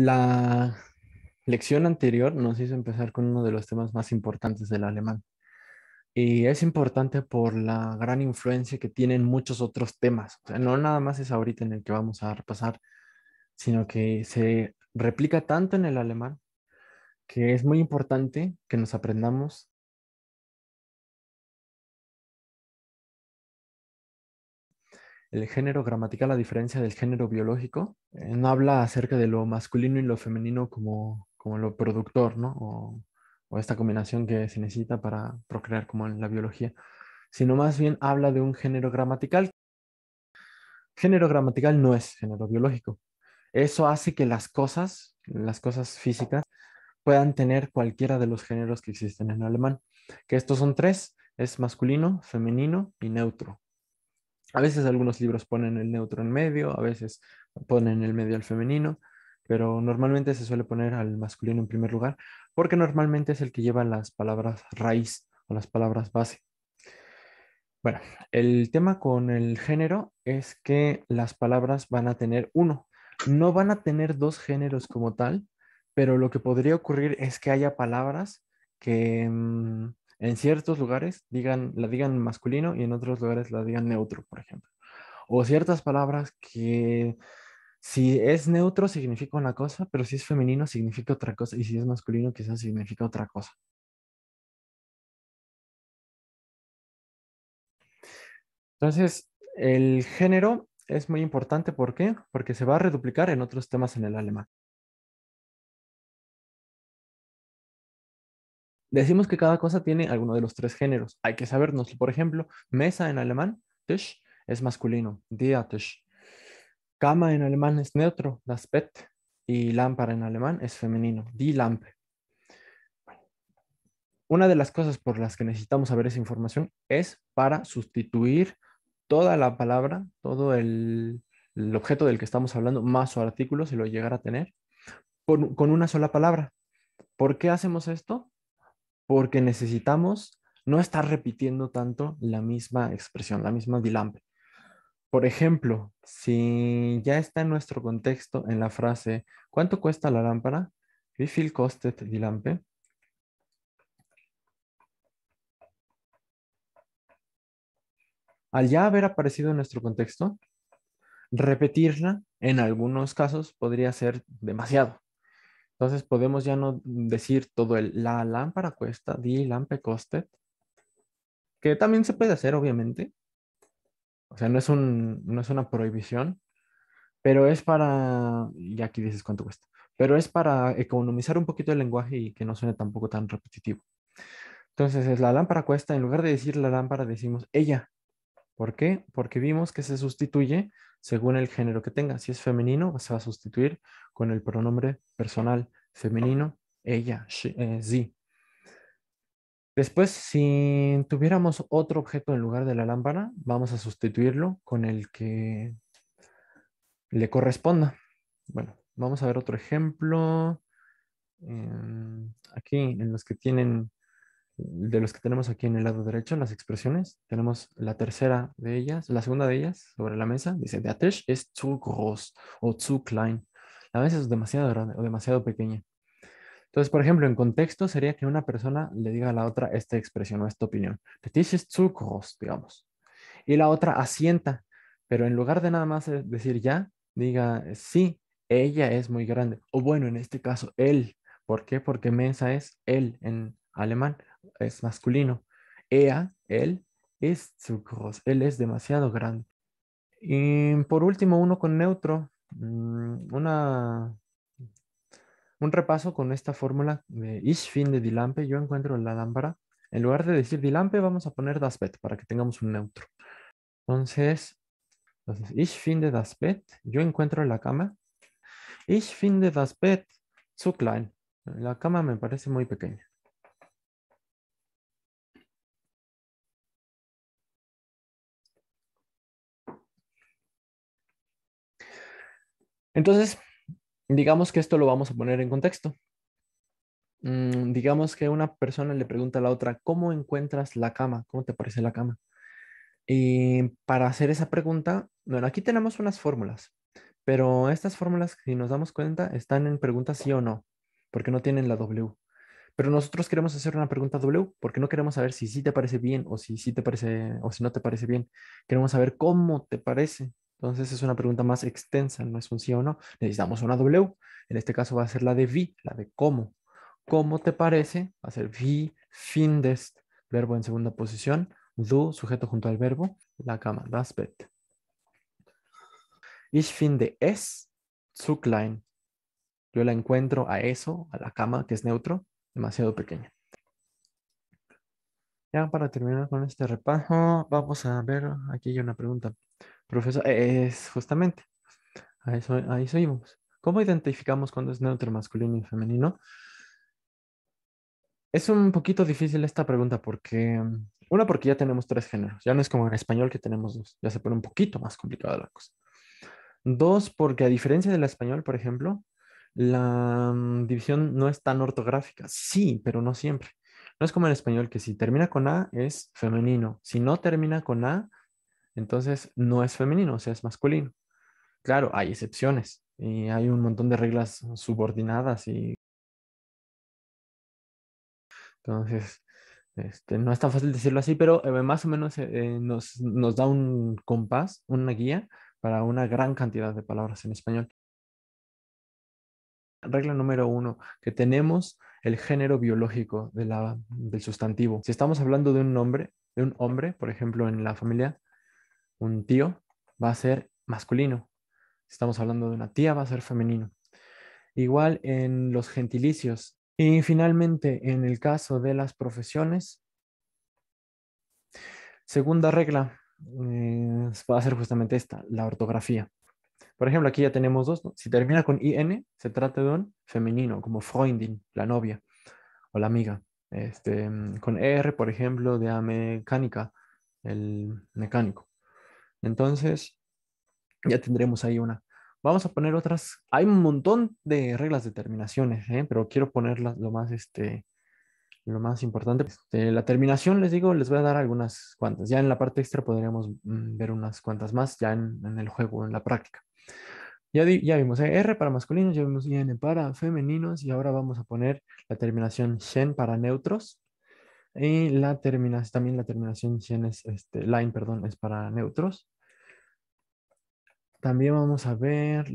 La lección anterior nos hizo empezar con uno de los temas más importantes del alemán. Y es importante por la gran influencia que tienen muchos otros temas. O sea, no nada más es ahorita en el que vamos a repasar, sino que se replica tanto en el alemán que es muy importante que nos aprendamos el género gramatical a diferencia del género biológico. No habla acerca de lo masculino y lo femenino como lo productor, ¿no? O esta combinación que se necesita para procrear como en la biología, sino más bien habla de un género gramatical. Género gramatical no es género biológico. Eso hace que las cosas físicas, puedan tener cualquiera de los géneros que existen en alemán, que estos son tres, es masculino, femenino y neutro. A veces algunos libros ponen el neutro en medio, a veces ponen en el medio al femenino, pero normalmente se suele poner al masculino en primer lugar, porque normalmente es el que lleva las palabras raíz o las palabras base. Bueno, el tema con el género es que las palabras van a tener uno. No van a tener dos géneros como tal, pero lo que podría ocurrir es que haya palabras que en ciertos lugares la digan masculino y en otros lugares la digan neutro, por ejemplo. O ciertas palabras que si es neutro significa una cosa, pero si es femenino significa otra cosa, y si es masculino quizás significa otra cosa. Entonces, el género es muy importante. ¿Por qué? Porque se va a reduplicar en otros temas en el alemán. Decimos que cada cosa tiene alguno de los tres géneros. Hay que sabernos. Por ejemplo, mesa en alemán, Tisch, es masculino, der Tisch. Cama en alemán es neutro, das Bett. Y lámpara en alemán es femenino, die Lampe. Una de las cosas por las que necesitamos saber esa información es para sustituir toda la palabra, el objeto del que estamos hablando, más su artículo, si lo llegara a tener, con una sola palabra. ¿Por qué hacemos esto? Porque necesitamos no estar repitiendo tanto la misma expresión, la misma dilampe. Por ejemplo, si ya está en nuestro contexto en la frase, ¿cuánto cuesta la lámpara? Wie viel kostet die Lampe? Al ya haber aparecido en nuestro contexto, repetirla en algunos casos podría ser demasiado. Entonces podemos ya no decir todo la lámpara cuesta, die Lampe kostet, que también se puede hacer, obviamente. O sea, no es una prohibición, pero es para, y aquí dices cuánto cuesta, pero es para economizar un poquito el lenguaje y que no suene tampoco tan repetitivo. Entonces, es la lámpara cuesta, en lugar de decir la lámpara, decimos ella. ¿Por qué? Porque vimos que se sustituye según el género que tenga. Si es femenino, se va a sustituir con el pronombre personal femenino, ella, sie. Después, si tuviéramos otro objeto en lugar de la lámpara, vamos a sustituirlo con el que le corresponda. Bueno, vamos a ver otro ejemplo. Aquí, en los que tienen, de los que tenemos aquí en el lado derecho, las expresiones, tenemos la tercera de ellas, la segunda de ellas sobre la mesa. Dice, der Tisch ist zu groß o zu klein. La mesa es demasiado grande o demasiado pequeña. Entonces, por ejemplo, en contexto sería que una persona le diga a la otra esta expresión o esta opinión. Der Tisch ist zu groß, digamos. Y la otra asienta, pero en lugar de nada más decir ya, diga sí, ella es muy grande. O bueno, en este caso, él. ¿Por qué? Porque mesa es él en alemán, es masculino. Él, es zu groß, él es demasiado grande. Y por último, uno con neutro, un repaso con esta fórmula de Ich finde die Lampe, yo encuentro la lámpara. En lugar de decir die Lampe, vamos a poner das Bett para que tengamos un neutro. Entonces, ich finde das Bett, yo encuentro la cama. Ich finde das Bett zu klein. La cama me parece muy pequeña. Entonces, digamos que esto lo vamos a poner en contexto. Digamos que una persona le pregunta a la otra, ¿cómo encuentras la cama? ¿Cómo te parece la cama? Y para hacer esa pregunta, bueno, aquí tenemos unas fórmulas, Pero estas fórmulas, si nos damos cuenta, están en preguntas sí o no, porque no tienen la W. Pero nosotros queremos hacer una pregunta W porque no queremos saber si sí te parece bien o si sí te parece o si no te parece bien. Queremos saber cómo te parece. Entonces es una pregunta más extensa, no es un sí o no. Necesitamos una W. En este caso va a ser la de vi, la de cómo. ¿Cómo te parece? Va a ser wie findest, verbo en segunda posición, du, sujeto junto al verbo, la cama, das Bett. Ich finde es zu klein. Yo la encuentro a eso, a la cama, que es neutro, demasiado pequeña. Ya para terminar con este repaso, vamos a ver, aquí hay una pregunta. Profesor, es justamente, a eso íbamos. ¿Cómo identificamos cuando es neutro masculino y femenino? Es un poquito difícil esta pregunta porque, una, porque ya tenemos tres géneros, ya no es como en español que tenemos dos, ya se pone un poquito más complicada la cosa. Dos, porque a diferencia del español, por ejemplo, la división no es tan ortográfica. Sí, pero no siempre. No es como en español que si termina con A es femenino. Si no termina con A, entonces no es femenino, o sea, es masculino. Claro, hay excepciones y hay un montón de reglas subordinadas y entonces no es tan fácil decirlo así, pero más o menos nos da un compás, una guía para una gran cantidad de palabras en español. Regla número uno, que tenemos el género biológico del sustantivo. Si estamos hablando de un hombre, por ejemplo, en la familia, un tío va a ser masculino. Si estamos hablando de una tía, va a ser femenino. Igual en los gentilicios. Y finalmente, en el caso de las profesiones, segunda regla, va a ser justamente esta, la ortografía. Por ejemplo, aquí ya tenemos dos, ¿no? Si termina con IN, se trata de un femenino, como Freundin, la novia o la amiga. Con R, por ejemplo, de mecánica, el mecánico. Entonces, ya tendremos ahí una. Vamos a poner otras. Hay un montón de reglas de terminaciones, ¿eh? Pero quiero ponerlas lo más importante. La terminación, les digo, les voy a dar algunas cuantas. Ya en la parte extra podríamos ver unas cuantas más, ya en el juego, en la práctica. Ya vimos R para masculinos, ya vimos IN para femeninos y ahora vamos a poner la terminación shen para neutros y también la terminación shen es, line, perdón, es para neutros. También vamos a ver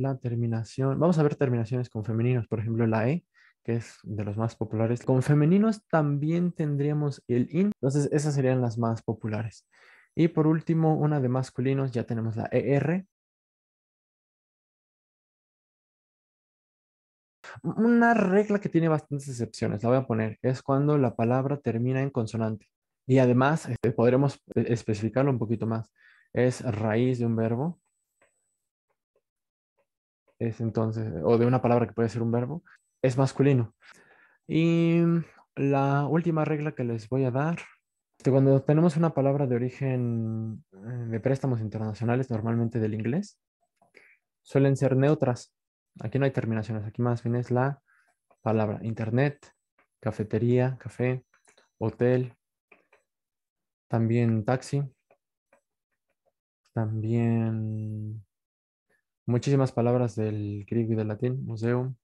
terminaciones con femeninos, por ejemplo la E, que es de los más populares. Con femeninos también tendríamos el IN, entonces esas serían las más populares. Y por último, una de masculinos, ya tenemos la ER. Una regla que tiene bastantes excepciones, la voy a poner, es cuando la palabra termina en consonante. Y además, podremos especificarlo un poquito más. Es raíz de un verbo, es entonces, o de una palabra que puede ser un verbo, es masculino. Y la última regla que les voy a dar, cuando tenemos una palabra de origen de préstamos internacionales, normalmente del inglés, suelen ser neutras. Aquí no hay terminaciones, aquí más bien es la palabra internet, cafetería, café, hotel, también taxi, también muchísimas palabras del griego y del latín, museo.